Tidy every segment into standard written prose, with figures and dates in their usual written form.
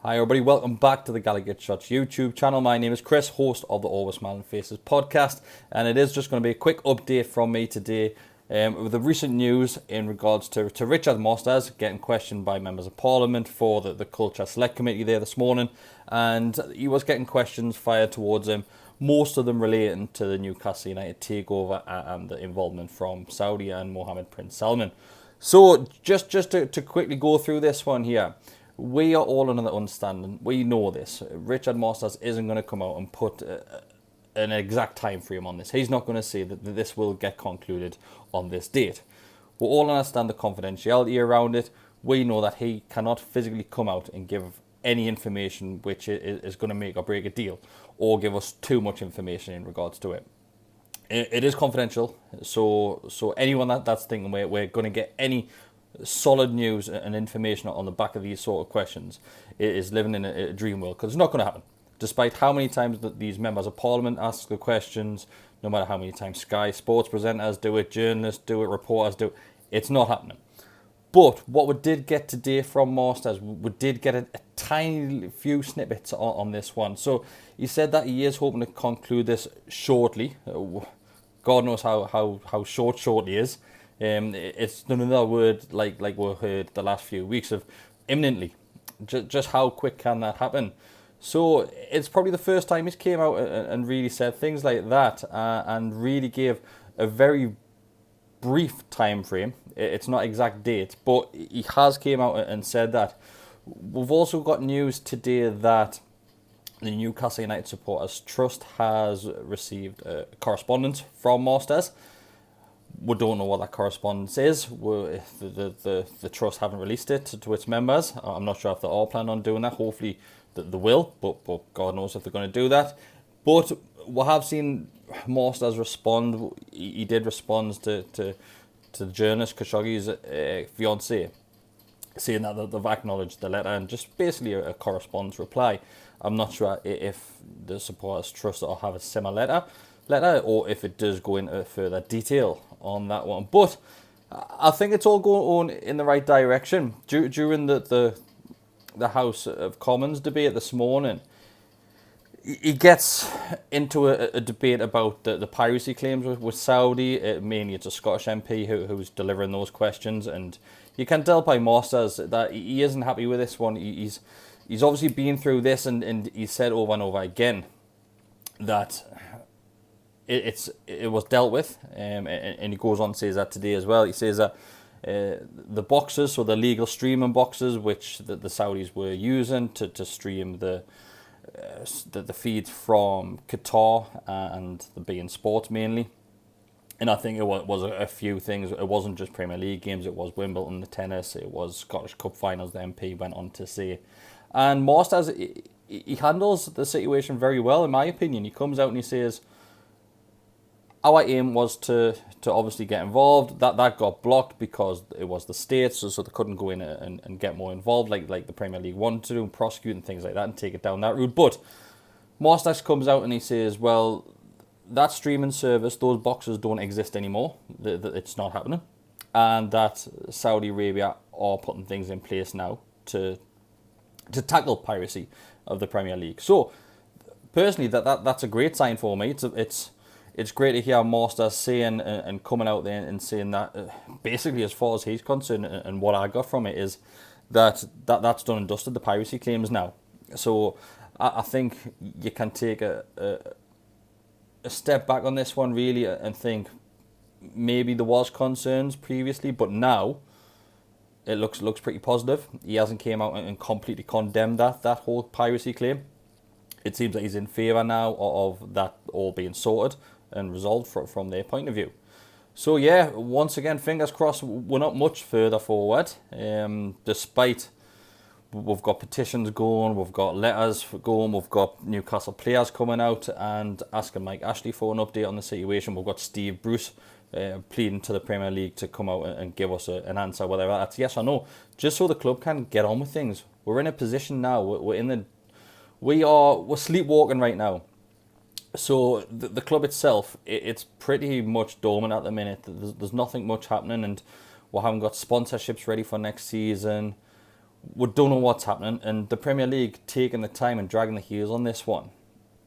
Hi everybody, welcome back to the Gallagher Shots YouTube channel. My name is Kris, host of the Always Smiling Faces podcast, and it is just going to be a quick update from me today with the recent news in regards to Richard Mosters getting questioned by members of Parliament for the Culture Select Committee there this morning, and he was getting questions fired towards him, most of them relating to the Newcastle United takeover and the involvement from Saudi and Mohammed Prince Salman. So just to quickly go through this one here. We are all under the understanding, we know this, Richard Mosters isn't going to come out and put an exact time frame on this. He's not going to say that this will get concluded on this date. We all understand the confidentiality around it. We know that he cannot physically come out and give any information which is going to make or break a deal or give us too much information in regards to it. It is confidential, so anyone that's thinking we're going to get any solid news and information on the back of these sort of questions is living in a dream world, because it's not going to happen. Despite how many times that these members of Parliament ask the questions, no matter how many times Sky Sports presenters do it, journalists do it, reporters do it, it's not happening. But what we did get today from Mosters, we did get a tiny few snippets on this one. So he said that he is hoping to conclude this shortly. God knows how shortly is. It's another word like we heard the last few weeks of imminently. Just how quick can that happen? So it's probably the first time he's came out and really said things like that and really gave a very brief time frame. It's not exact date, but he has came out and said that. We've also got news today that the Newcastle United Supporters Trust has received correspondence from Mosters. We don't know what that correspondence is. The trust haven't released it to its members. I'm not sure if they are planning on doing that. Hopefully they will, but God knows if they're going to do that. But we have seen Mosters respond. He did respond to the journalist Khashoggi's fiancée, saying that they've acknowledged the letter and just basically a correspondence reply. I'm not sure if the Supporters Trust will have a similar letter or if it does go into further detail on that one. But I think it's all going in the right direction. During the House of Commons debate this morning, he gets into a debate about the piracy claims with Saudi. Mainly it's a Scottish MP who's delivering those questions, and you can tell by Mosters that he isn't happy with this one. He's obviously been through this, and he said over and over again that it was dealt with, and he goes on to say that today as well. He says that the boxes, so the legal streaming boxes, which the Saudis were using to stream the feeds from Qatar and the beIN Sports mainly, and I think it was a few things. It wasn't just Premier League games. It was Wimbledon, the tennis. It was Scottish Cup finals. The MP went on to say, and Mosters he handles the situation very well, in my opinion. He comes out and he says, our aim was to obviously get involved. That got blocked because it was the states, so they couldn't go in and get more involved like the Premier League wanted to do, and prosecute and things like that and take it down that route. But Mosters comes out and he says, well, that streaming service, those boxes don't exist anymore. It's not happening. And that Saudi Arabia are putting things in place now to tackle piracy of the Premier League. So personally, that's a great sign for me. It's great to hear Mosters saying and coming out there and saying that basically, as far as he's concerned, and what I got from it is that's done and dusted, the piracy claims now. So I think you can take a step back on this one really and think maybe there was concerns previously, but now it looks pretty positive. He hasn't came out and completely condemned that whole piracy claim. It seems that he's in favour now of that all being sorted and resolved from their point of view. So yeah, once again, fingers crossed, we're not much further forward. Despite we've got petitions going, we've got letters going, we've got Newcastle players coming out and asking Mike Ashley for an update on the situation. We've got Steve Bruce pleading to the Premier League to come out and give us an answer, whether that's yes or no, just so the club can get on with things. We're in a position now. We're sleepwalking right now. So the club itself, it's pretty much dormant at the minute. There's nothing much happening, and we haven't got sponsorships ready for next season. we don't know what's happening, and the Premier League taking the time and dragging the heels on this one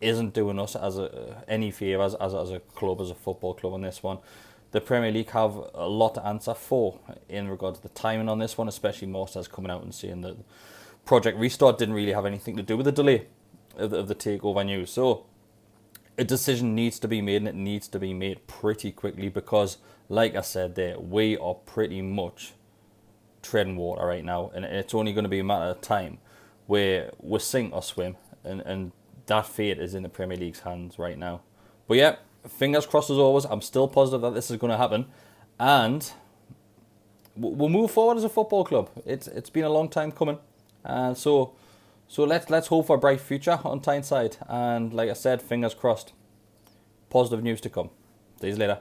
isn't doing us as any favours as a club, as a football club on this one. The Premier League have a lot to answer for in regard to the timing on this one, especially Morstad's coming out and saying that Project Restart didn't really have anything to do with the delay of the takeover news. So a decision needs to be made, and it needs to be made pretty quickly because, like I said there, we are pretty much treading water right now, and it's only going to be a matter of time where we sink or swim, and that fate is in the Premier League's hands right now. But yeah, fingers crossed as always. I'm still positive that this is going to happen, and we'll move forward as a football club. It's been a long time coming, and so let's hope for a bright future on Tyneside. And like I said, fingers crossed. Positive news to come. See you later.